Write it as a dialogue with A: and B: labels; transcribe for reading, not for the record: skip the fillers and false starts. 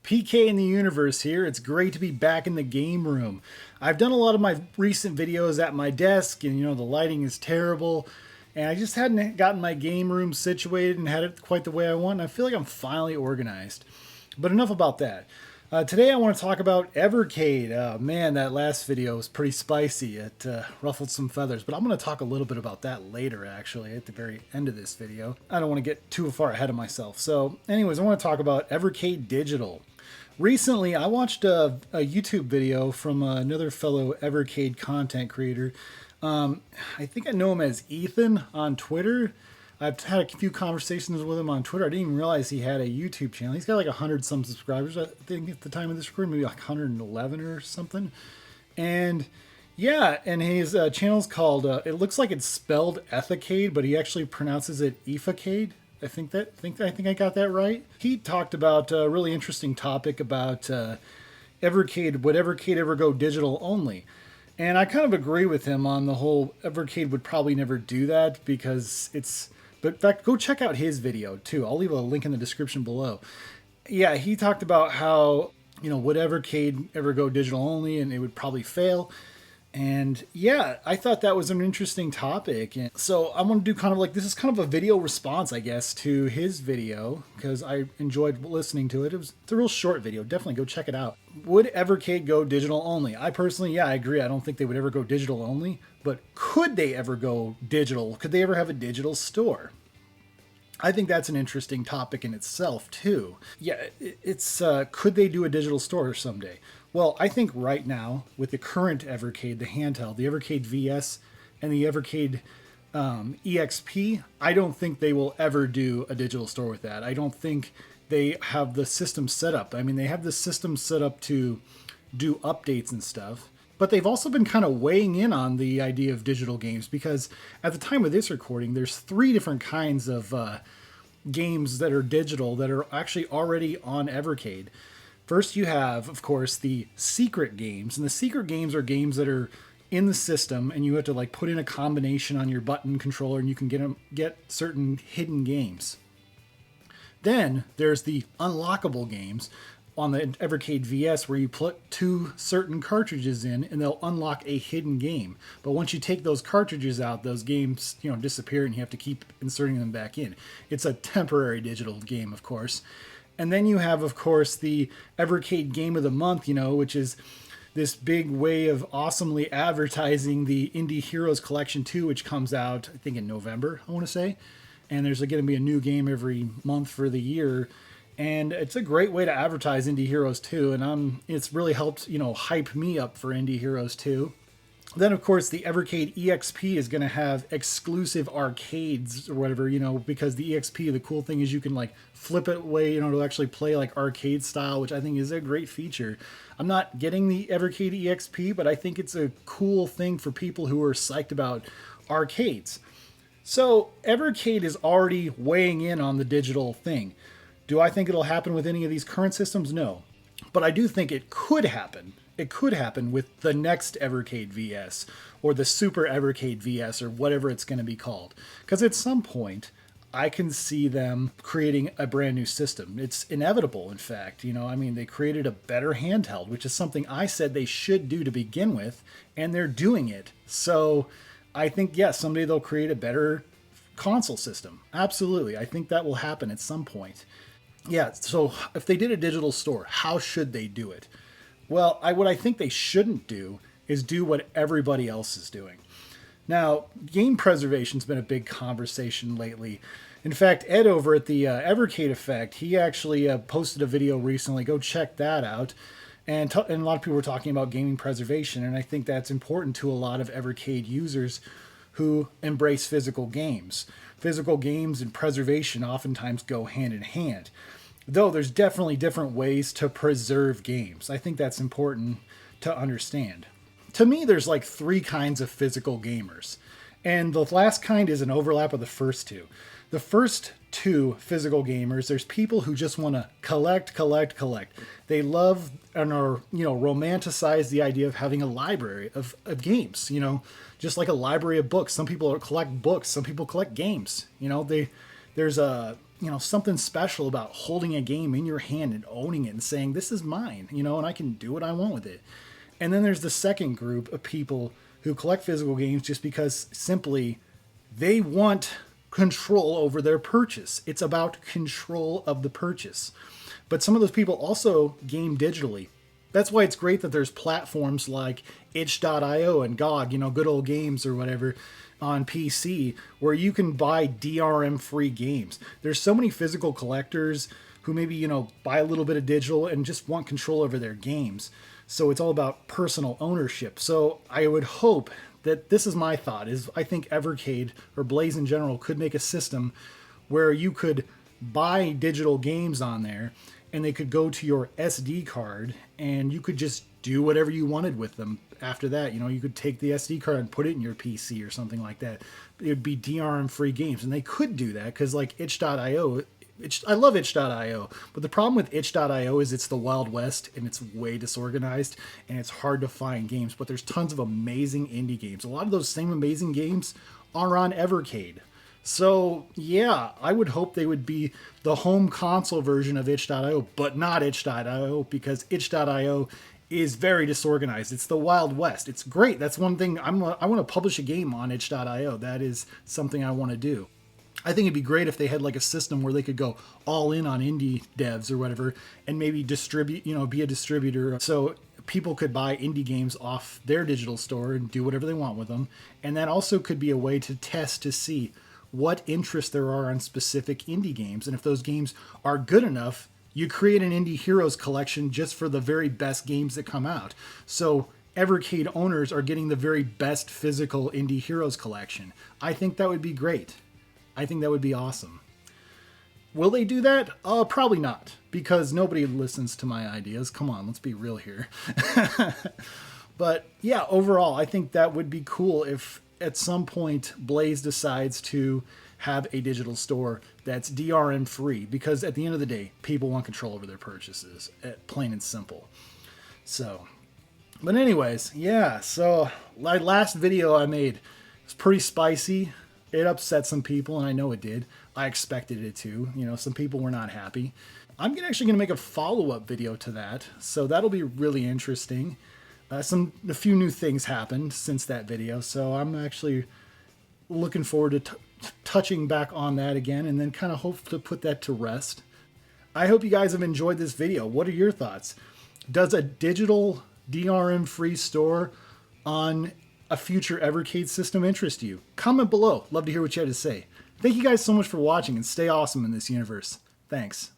A: PK in the universe here. It's great to be back in the game room. I've done a lot of my recent videos at my desk and the lighting is terrible and I just hadn't gotten my game room situated and had it quite the way I want. And I feel like I'm finally organized. But enough about that. Today I want to talk about Evercade. Man, that last video was pretty spicy. It ruffled some feathers, but I'm going to talk a little bit about that later, actually, at the very end of this video. I don't want to get too far ahead of myself. So anyways, I want to talk about Evercade Digital. Recently, I watched a YouTube video from another fellow Evercade content creator. I think I know him as Ethan on Twitter. I've had a few conversations with him on Twitter. I didn't even realize he had a YouTube channel. He's got like 100 some subscribers, I think, at the time of this recording, maybe like 111 or something. And yeah, and his channel's called, it looks like it's spelled Ethicade, but he actually pronounces it Efacade. I think I got that right. He talked about a really interesting topic about Evercade. Would Evercade ever go digital only? And I kind of agree with him on the whole Evercade would probably never do that because it's... But in fact, go check out his video too. I'll leave a link in the description below. Yeah, he talked about how, would Evercade ever go digital only and it would probably fail. And yeah, I thought that was an interesting topic. And so I'm going to do kind of like, this is kind of a video response, I guess, to his video because I enjoyed listening to it. It's a real short video. Definitely go check it out. Would Evercade go digital only? I personally, yeah, I agree. I don't think they would ever go digital only, but could they ever go digital? Could they ever have a digital store? I think that's an interesting topic in itself too. Yeah, it's could they do a digital store someday? Well, I think right now with the current Evercade, the handheld, the Evercade VS and the Evercade EXP, I don't think they will ever do a digital store with that. I don't think they have the system set up. I mean, they have the system set up to do updates and stuff, but they've also been kind of weighing in on the idea of digital games because at the time of this recording, there's 3 different kinds of games that are digital that are actually already on Evercade. First, you have, of course, the secret games. And the secret games are games that are in the system and you have to like put in a combination on your button controller and you can get certain hidden games. Then there's the unlockable games on the Evercade VS where you put 2 certain cartridges in and they'll unlock a hidden game. But once you take those cartridges out, those games, disappear and you have to keep inserting them back in. It's a temporary digital game, of course. And then you have, of course, the Evercade Game of the Month, which is this big way of awesomely advertising the Indie Heroes Collection 2, which comes out, I think, in November, I want to say. And there's going to be a new game every month for the year. And it's a great way to advertise Indie Heroes 2. And it's really helped, hype me up for Indie Heroes 2. Then, of course, the Evercade EXP is going to have exclusive arcades or whatever, because the EXP, the cool thing is you can like flip it away, to actually play like arcade style, which I think is a great feature. I'm not getting the Evercade EXP, but I think it's a cool thing for people who are psyched about arcades. So Evercade is already weighing in on the digital thing. Do I think it'll happen with any of these current systems? No. But I do think it could happen. It could happen with the next Evercade VS or the Super Evercade VS or whatever it's going to be called. Because at some point, I can see them creating a brand new system. It's inevitable, in fact. They created a better handheld, which is something I said they should do to begin with, and they're doing it. So I think, yes, someday they'll create a better console system. Absolutely. I think that will happen at some point. Yeah, so if they did a digital store, how should they do it? Well, what I think they shouldn't do is do what everybody else is doing. Now, game preservation's been a big conversation lately. In fact, Ed over at the Evercade Effect, he actually posted a video recently. Go check that out. And a lot of people were talking about gaming preservation, and I think that's important to a lot of Evercade users who embrace physical games. Physical games and preservation oftentimes go hand in hand. Though there's definitely different ways to preserve games. I think that's important to understand. To me, there's like 3 kinds of physical gamers. And the last kind is an overlap of the first 2. The first 2 physical gamers, there's people who just want to collect. They love and are, romanticize the idea of having a library of games, just like a library of books. Some people collect books. Some people collect games. There's a something special about holding a game in your hand and owning it and saying, this is mine, and I can do what I want with it. And then there's the second group of people who collect physical games just because simply they want control over their purchase. It's about control of the purchase. But some of those people also game digitally. That's why it's great that there's platforms like itch.io and GOG, good old games or whatever, on PC, where you can buy DRM free games. There's so many physical collectors who maybe, buy a little bit of digital and just want control over their games. So it's all about personal ownership. So I would hope that, this is my thought, is I think Evercade or Blaze in general could make a system where you could buy digital games on there and they could go to your SD card and you could just do whatever you wanted with them. After that, you could take the SD card and put it in your PC or something like that. It would be DRM free games, and they could do that because like itch.io, I love itch.io, but the problem with itch.io is it's the Wild West and it's way disorganized and it's hard to find games, but there's tons of amazing indie games. A lot of those same amazing games are on Evercade. So yeah, I would hope they would be the home console version of itch.io, but not itch.io, because itch.io is very disorganized. It's the Wild West. It's great. That's one thing. I want to publish a game on itch.io. That is something I want to do. I think it'd be great if they had like a system where they could go all in on indie devs or whatever and maybe distribute, be a distributor. So people could buy indie games off their digital store and do whatever they want with them. And that also could be a way to test to see what interest there are on specific indie games. And if those games are good enough, you create an Indie Heroes collection just for the very best games that come out. So Evercade owners are getting the very best physical Indie Heroes collection. I think that would be great. I think that would be awesome. Will they do that? Probably not, because nobody listens to my ideas. Come on, let's be real here. But yeah, overall, I think that would be cool if at some point Blaze decides to have a digital store that's DRM free, because at the end of the day, people want control over their purchases, plain and simple. So, but anyways, yeah, so my last video I made was pretty spicy. It upset some people, and I know it did. I expected it to. Some people were not happy. I'm actually going to make a follow-up video to that, so that'll be really interesting. A few new things happened since that video, so I'm actually looking forward to touching back on that again, and then kind of hope to put that to rest. I hope you guys have enjoyed this video. What are your thoughts? Does a digital DRM free store on a future Evercade system interest you? Comment below. Love to hear what you had to say. Thank you guys so much for watching, and stay awesome in this universe. Thanks.